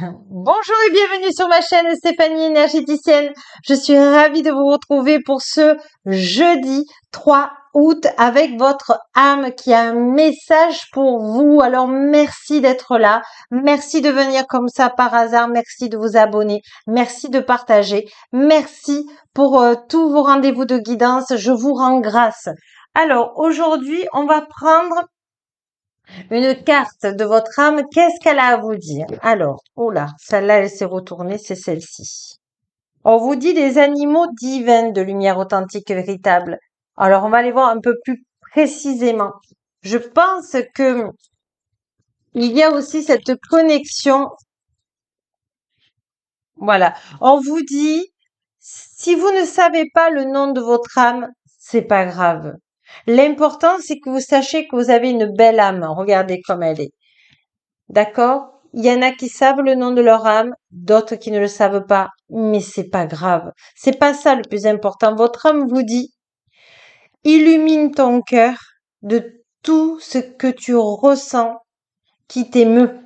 Bonjour et bienvenue sur ma chaîne Stéphanie Énergéticienne. Je suis ravie de vous retrouver pour ce jeudi 3 août avec votre âme qui a un message pour vous. Alors merci d'être là. Merci de venir comme ça par hasard. Merci de vous abonner. Merci de partager. Merci pour tous vos rendez-vous de guidance. Je vous rends grâce. Alors aujourd'hui, on va prendre une carte de votre âme, qu'est-ce qu'elle a à vous dire? Alors, oh là, celle-là, elle s'est retournée, c'est celle-ci. On vous dit des animaux divins de lumière authentique et véritable. Alors, on va les voir un peu plus précisément. Je pense que il y a aussi cette connexion. Voilà. On vous dit, si vous ne savez pas le nom de votre âme, c'est pas grave. L'important, c'est que vous sachiez que vous avez une belle âme. Regardez comme elle est. D'accord? Il y en a qui savent le nom de leur âme, d'autres qui ne le savent pas, mais c'est pas grave. C'est pas ça le plus important. Votre âme vous dit, illumine ton cœur de tout ce que tu ressens qui t'émeut.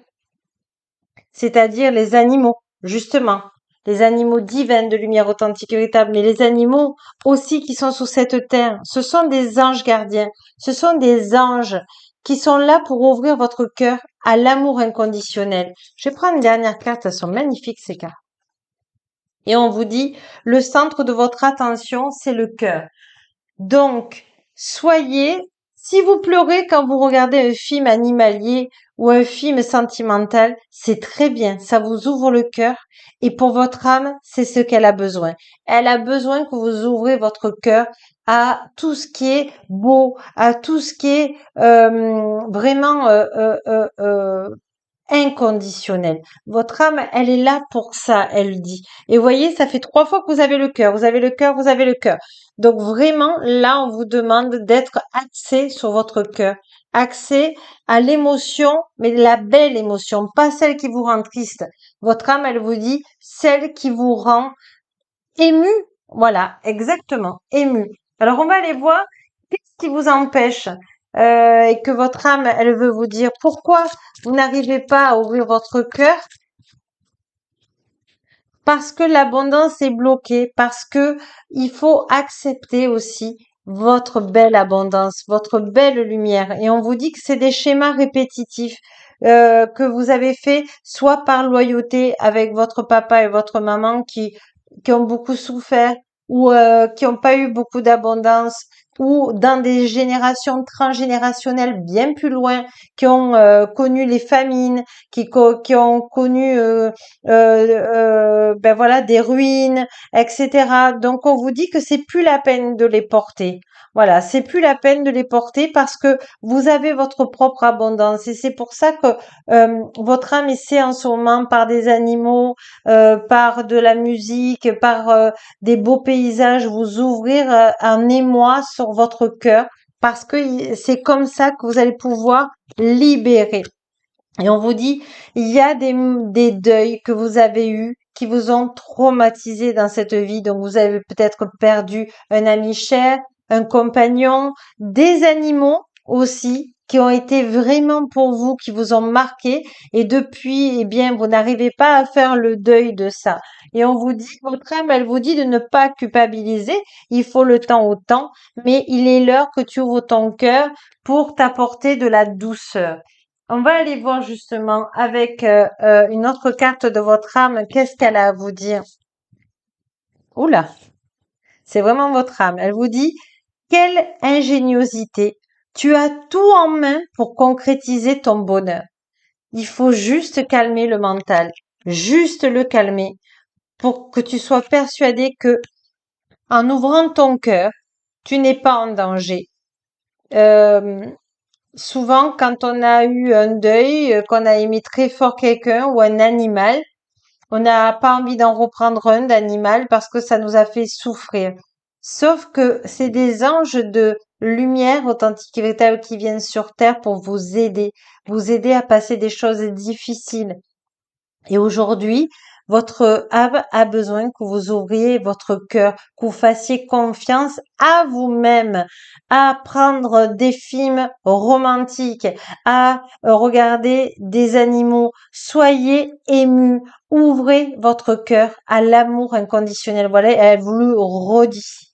C'est-à-dire les animaux, justement. Les animaux divins de lumière authentique et véritable, mais les animaux aussi qui sont sur cette terre. Ce sont des anges gardiens. Ce sont des anges qui sont là pour ouvrir votre cœur à l'amour inconditionnel. Je vais prendre une dernière carte, elles sont magnifiques ces cartes. Et on vous dit, le centre de votre attention, c'est le cœur. Donc, si vous pleurez quand vous regardez un film animalier ou un film sentimental, c'est très bien, ça vous ouvre le cœur. Et pour votre âme, c'est ce qu'elle a besoin. Elle a besoin que vous ouvrez votre cœur à tout ce qui est beau, à tout ce qui est vraiment inconditionnel. Votre âme, elle est là pour ça, elle dit. Et vous voyez, ça fait 3 fois que vous avez le cœur, vous avez le cœur, vous avez le cœur. Donc vraiment, là, on vous demande d'être axé sur votre cœur, axé à l'émotion, mais la belle émotion, pas celle qui vous rend triste. Votre âme, elle vous dit celle qui vous rend ému. Voilà, exactement, ému. Alors, on va aller voir qu'est-ce qui vous empêche et que votre âme, elle veut vous dire pourquoi vous n'arrivez pas à ouvrir votre cœur parce que l'abondance est bloquée, parce que il faut accepter aussi votre belle abondance, votre belle lumière. Et on vous dit que c'est des schémas répétitifs que vous avez fait soit par loyauté avec votre papa et votre maman qui ont beaucoup souffert ou qui n'ont pas eu beaucoup d'abondance ou dans des générations transgénérationnelles bien plus loin, qui ont connu les famines, qui ont connu ben voilà, des ruines, etc. Donc on vous dit que c'est plus la peine de les porter. Voilà, c'est plus la peine de les porter parce que vous avez votre propre abondance et c'est pour ça que votre âme essaie en ce moment par des animaux, par de la musique, par des beaux paysages, vous ouvrir un émoi sur votre cœur parce que c'est comme ça que vous allez pouvoir libérer. Et on vous dit, il y a des deuils que vous avez eus qui vous ont traumatisé dans cette vie. Donc, vous avez peut-être perdu un ami cher, un compagnon, des animaux aussi qui ont été vraiment pour vous, qui vous ont marqué. Et depuis, eh bien, vous n'arrivez pas à faire le deuil de ça. Et on vous dit, votre âme, elle vous dit de ne pas culpabiliser. Il faut le temps au temps, mais il est l'heure que tu ouvres ton cœur pour t'apporter de la douceur. On va aller voir justement avec une autre carte de votre âme, qu'est-ce qu'elle a à vous dire? Oula, c'est vraiment votre âme. Elle vous dit, quelle ingéniosité. Tu as tout en main pour concrétiser ton bonheur. Il faut juste calmer le mental, juste le calmer pour que tu sois persuadé que en ouvrant ton cœur, tu n'es pas en danger. Euh, Souvent, quand on a eu un deuil, qu'on a aimé très fort quelqu'un ou un animal, on n'a pas envie d'en reprendre un d'animal parce que ça nous a fait souffrir. Sauf que c'est des anges de lumière authentique et véritable qui viennent sur terre pour vous aider à passer des choses difficiles. Et aujourd'hui, Votre âme a besoin que vous ouvriez votre cœur, que vous fassiez confiance à vous-même, à prendre des films romantiques, à regarder des animaux. Soyez ému. Ouvrez votre cœur à l'amour inconditionnel. Voilà, elle vous le redit.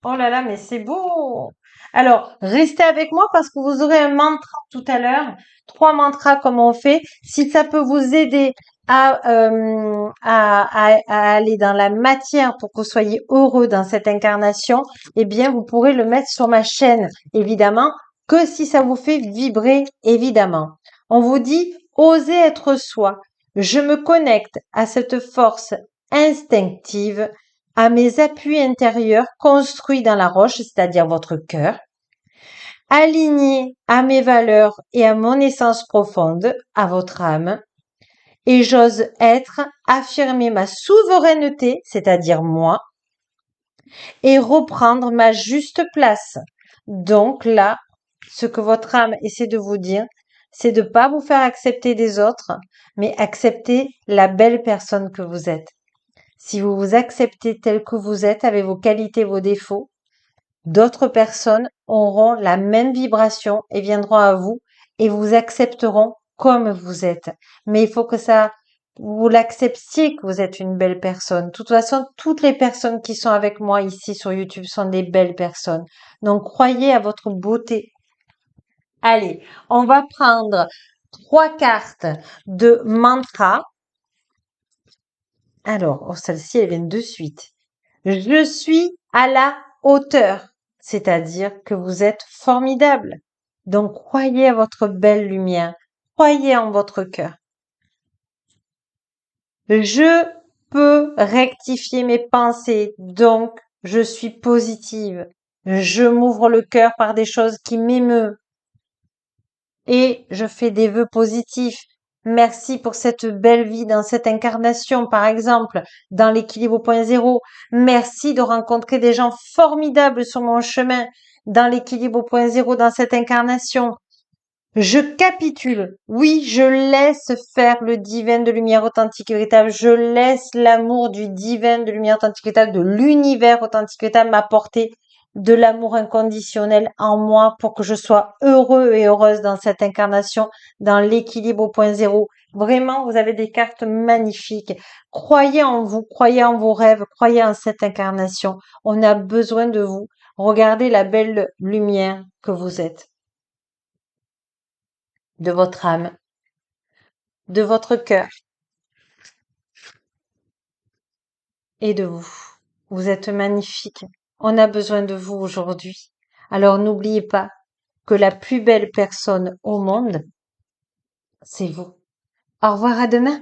Oh là là, mais c'est beau! Alors, restez avec moi parce que vous aurez un mantra tout à l'heure. 3 mantras comme on fait. Si ça peut vous aider à aller dans la matière pour que vous soyez heureux dans cette incarnation, eh bien, vous pourrez le mettre sur ma chaîne, évidemment, que si ça vous fait vibrer, évidemment. On vous dit, osez être soi. Je me connecte à cette force instinctive, à mes appuis intérieurs construits dans la roche, c'est-à-dire votre cœur, alignés à mes valeurs et à mon essence profonde, à votre âme, et j'ose être, affirmer ma souveraineté, c'est-à-dire moi, et reprendre ma juste place. Donc là, ce que votre âme essaie de vous dire, c'est de ne pas vous faire accepter des autres, mais accepter la belle personne que vous êtes. Si vous vous acceptez tel que vous êtes, avec vos qualités, vos défauts, d'autres personnes auront la même vibration et viendront à vous et vous accepteront comme vous êtes. Mais il faut que vous l'acceptiez que vous êtes une belle personne. De toute façon, toutes les personnes qui sont avec moi ici sur YouTube sont des belles personnes. Donc, croyez à votre beauté. Allez, on va prendre 3 cartes de mantra. Alors, oh, celle-ci, elle vient de suite. Je suis à la hauteur, c'est-à-dire que vous êtes formidable. Donc, croyez à votre belle lumière. Croyez en votre cœur. Je peux rectifier mes pensées, donc je suis positive. Je m'ouvre le cœur par des choses qui m'émeuvent et je fais des vœux positifs. Merci pour cette belle vie dans cette incarnation, par exemple, dans l'équilibre au point zéro. Merci de rencontrer des gens formidables sur mon chemin, dans l'équilibre au point zéro, dans cette incarnation. Je capitule. Oui, je laisse faire le divin de lumière authentique et véritable. Je laisse l'amour du divin de lumière authentique et véritable, de l'univers authentique et véritable m'apporter de l'amour inconditionnel en moi pour que je sois heureux et heureuse dans cette incarnation, dans l'équilibre au point zéro. Vraiment, vous avez des cartes magnifiques. Croyez en vous, croyez en vos rêves, croyez en cette incarnation. On a besoin de vous. Regardez la belle lumière que vous êtes, de votre âme, de votre cœur et de vous. Vous êtes magnifique. On a besoin de vous aujourd'hui. Alors n'oubliez pas que la plus belle personne au monde, c'est vous. Au revoir, à demain.